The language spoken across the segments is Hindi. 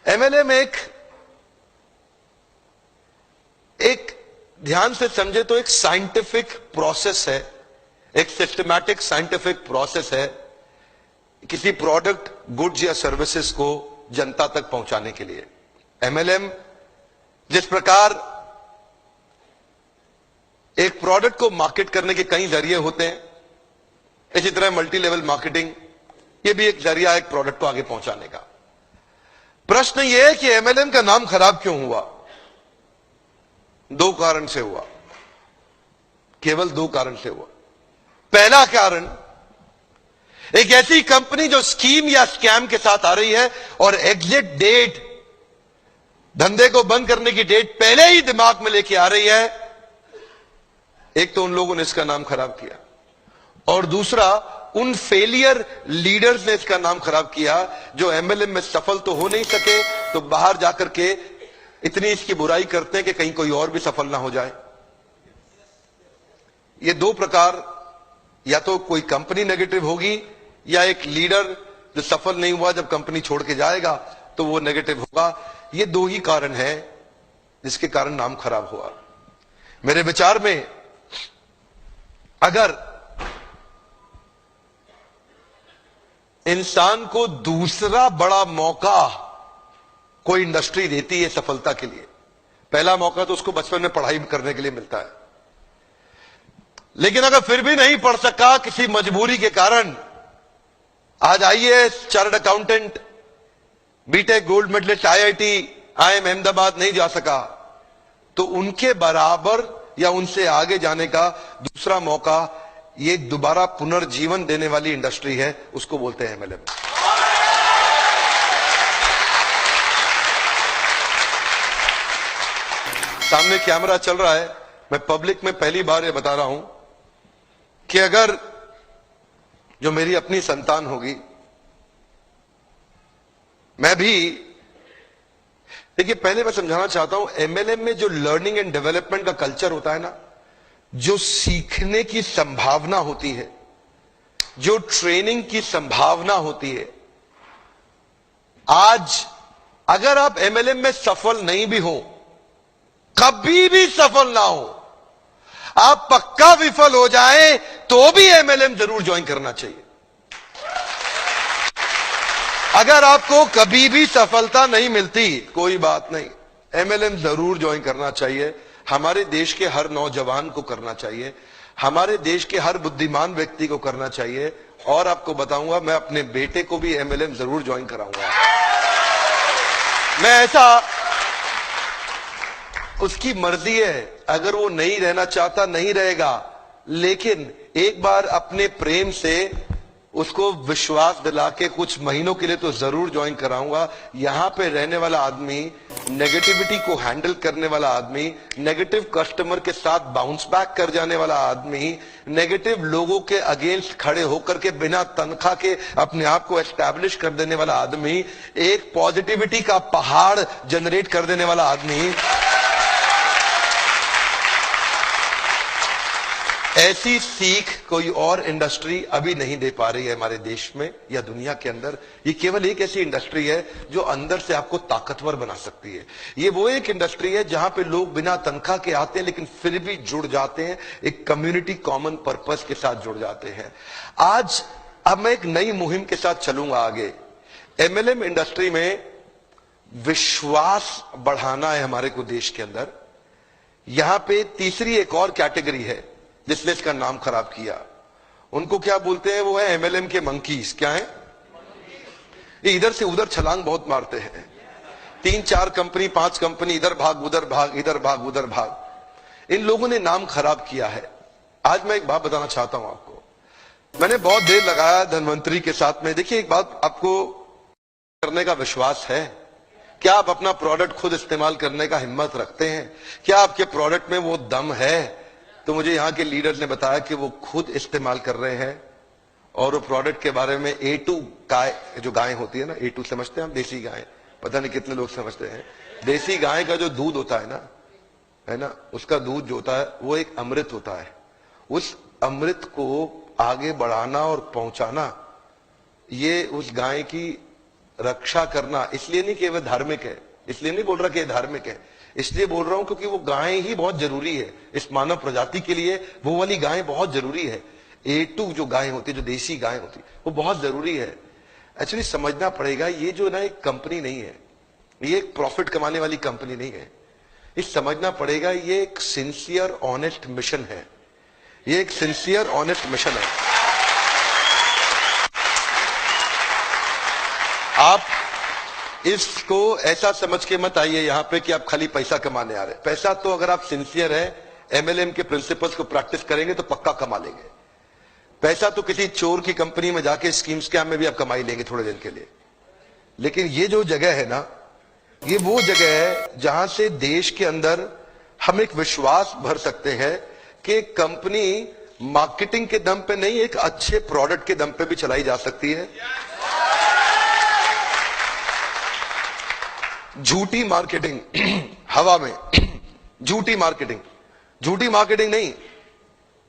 एमएलएम एक ध्यान से समझे तो एक साइंटिफिक प्रोसेस है, एक सिस्टमैटिक साइंटिफिक प्रोसेस है किसी प्रोडक्ट, गुड्स या सर्विसेज को जनता तक पहुंचाने के लिए। एमएलएम जिस प्रकार एक प्रोडक्ट को मार्केट करने के कई जरिए होते हैं, इसी तरह मल्टी लेवल मार्केटिंग ये भी एक जरिया है एक प्रोडक्ट को आगे पहुंचाने का। प्रश्न यह है कि एमएलएम का नाम खराब क्यों हुआ? दो कारण से हुआ, केवल दो कारण से हुआ। पहला कारण, एक ऐसी कंपनी जो स्कीम या स्कैम के साथ आ रही है और एग्जिट डेट, धंधे को बंद करने की डेट पहले ही दिमाग में लेके आ रही है, एक तो उन लोगों ने इसका नाम खराब किया और दूसरा उन फेलियर लीडर्स ने इसका नाम खराब किया जो एमएलएम में सफल तो हो नहीं सके तो बाहर जाकर के इतनी इसकी बुराई करते हैं कि कहीं कोई और भी सफल ना हो जाए। ये दो प्रकार, या तो कोई कंपनी नेगेटिव होगी या एक लीडर जो सफल नहीं हुआ जब कंपनी छोड़ के जाएगा तो वो नेगेटिव होगा। ये दो ही कारण है जिसके कारण नाम खराब हुआ। मेरे विचार में अगर इंसान को दूसरा बड़ा मौका कोई इंडस्ट्री देती है सफलता के लिए, पहला मौका तो उसको बचपन में पढ़ाई करने के लिए मिलता है, लेकिन अगर फिर भी नहीं पढ़ सका किसी मजबूरी के कारण, आज IAS, chartered accountant, BTech gold medalist, IIT, IIM Ahmedabad नहीं जा सका, तो उनके बराबर या उनसे आगे जाने का दूसरा मौका ये दोबारा पुनर्जीवन देने वाली इंडस्ट्री है, उसको बोलते हैं एमएलएम। सामने कैमरा चल रहा है, मैं पब्लिक में पहली बार ये बता रहा हूं कि अगर जो मेरी अपनी संतान होगी, मैं भी, देखिए पहले मैं समझाना चाहता हूं, एमएलएम में जो लर्निंग एंड डेवलपमेंट का कल्चर होता है ना, जो सीखने की संभावना होती है, जो ट्रेनिंग की संभावना होती है, आज अगर आप एमएलएम में सफल नहीं भी हो, कभी भी सफल ना हो, आप पक्का विफल हो जाए तो भी एमएलएम जरूर ज्वाइन करना चाहिए। अगर आपको कभी भी सफलता नहीं मिलती, कोई बात नहीं, एमएलएम जरूर ज्वाइन करना चाहिए। हमारे देश के हर नौजवान को करना चाहिए, हमारे देश के हर बुद्धिमान व्यक्ति को करना चाहिए। और आपको बताऊंगा, मैं अपने बेटे को भी एमएलएम जरूर ज्वाइन कराऊंगा। मैं ऐसा, उसकी मर्जी है, अगर वो नहीं रहना चाहता नहीं रहेगा, लेकिन एक बार अपने प्रेम से उसको विश्वास दिला के कुछ महीनों के लिए तो जरूर ज्वाइन कराऊंगा। यहां पे रहने वाला आदमी, नेगेटिविटी को हैंडल करने वाला आदमी, नेगेटिव कस्टमर के साथ बाउंस बैक कर जाने वाला आदमी, नेगेटिव लोगों के अगेंस्ट खड़े होकर के बिना तनख्वाह के अपने आप को एस्टैब्लिश कर देने वाला आदमी, एक पॉजिटिविटी का पहाड़ जनरेट कर देने वाला आदमी, ऐसी सीख कोई और इंडस्ट्री अभी नहीं दे पा रही है हमारे देश में या दुनिया के अंदर। ये केवल एक ऐसी इंडस्ट्री है जो अंदर से आपको ताकतवर बना सकती है। ये वो एक इंडस्ट्री है जहां पे लोग बिना तनख्वाह के आते हैं लेकिन फिर भी जुड़ जाते हैं, एक कम्युनिटी कॉमन पर्पस के साथ जुड़ जाते हैं। आज अब मैं एक नई मुहिम के साथ चलूंगा आगे। एमएलएम इंडस्ट्री में विश्वास बढ़ाना है हमारे को देश के अंदर। यहां पे तीसरी एक और कैटेगरी है जिसने इसका नाम खराब किया, उनको क्या बोलते हैं, वो है एमएलएम के मंकीज। क्या है ये? इधर से उधर छलांग बहुत मारते हैं, 3-4 कंपनी 5 कंपनी, इधर भाग उधर भाग, इधर भाग उधर भाग। इन लोगों ने नाम खराब किया है। आज मैं एक बात बताना चाहता हूं आपको, मैंने बहुत देर लगाया धनवंतरी के साथ में। देखिए एक बात, आपको करने का विश्वास है? क्या आप अपना प्रोडक्ट खुद इस्तेमाल करने का हिम्मत रखते हैं? क्या आपके प्रोडक्ट में वो दम है? तो मुझे यहां के लीडर ने बताया कि वो खुद इस्तेमाल कर रहे हैं और वो प्रोडक्ट के बारे में A2 गाय, जो गाय होती है ना, A2 समझते हैं हम, देसी गाय, पता नहीं कितने लोग समझते हैं। देसी गाय का जो दूध होता है ना, उसका दूध जो होता है वो एक अमृत होता है। उस अमृत को आगे बढ़ाना और पहुंचाना, ये उस गाय की रक्षा करना इसलिए नहीं कि वह धार्मिक है, इसलिए नहीं बोल रहा कि धार्मिक है, इसलिए बोल रहा हूं क्योंकि वो गाय ही बहुत जरूरी है इस मानव प्रजाति के लिए। वो वाली गाय बहुत जरूरी है। A2 जो गाय होती है, जो देसी गाय होती है, वो बहुत जरूरी है। एक्चुअली समझना पड़ेगा, ये जो ना एक कंपनी नहीं है, ये एक प्रॉफिट कमाने वाली कंपनी नहीं है। ये समझना पड़ेगा, ये एक सिंसियर ऑनेस्ट मिशन है। ये एक सिंसियर ऑनेस्ट मिशन है। आप इसको ऐसा समझ के मत आइए यहां पे कि आप खाली पैसा कमाने आ रहे हैं। पैसा तो अगर आप सिंसियर है, MLM के प्रिंसिपल्स को प्रैक्टिस करेंगे तो पक्का कमा लेंगे। पैसा तो किसी चोर की कंपनी में जाके स्कीम स्कैम में भी आप कमाई लेंगे थोड़े दिन के लिए। लेकिन ये जो जगह है ना, ये वो जगह है जहां से देश के अंदर हम एक विश्वास भर सकते हैं कि कंपनी मार्केटिंग के दम पे नहीं, एक अच्छे प्रोडक्ट के दम पे भी चलाई जा सकती है। झूठी मार्केटिंग हवा में, झूठी मार्केटिंग नहीं,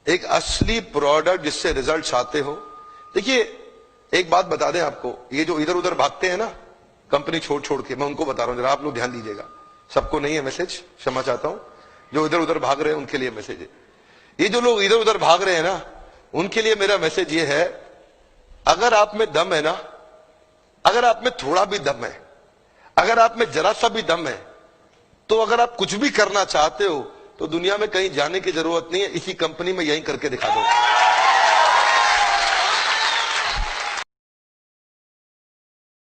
एक असली प्रोडक्ट जिससे रिजल्ट आते हो। देखिए एक बात बता दें आपको, ये जो इधर उधर भागते हैं ना कंपनी छोड़ छोड़ के, मैं उनको बता रहा हूं, जरा आप लोग ध्यान दीजिएगा। सबको नहीं है मैसेज, क्षमा चाहता हूं। जो इधर उधर भाग रहे हैं उनके लिए मैसेज है। ये जो लोग इधर उधर भाग रहे हैं ना, उनके लिए मेरा मैसेज ये है, अगर आप में दम है ना, अगर आप में थोड़ा भी दम है, अगर आप में जरा सा भी दम है, तो अगर आप कुछ भी करना चाहते हो तो दुनिया में कहीं जाने की जरूरत नहीं है, इसी कंपनी में यहीं करके दिखा दो।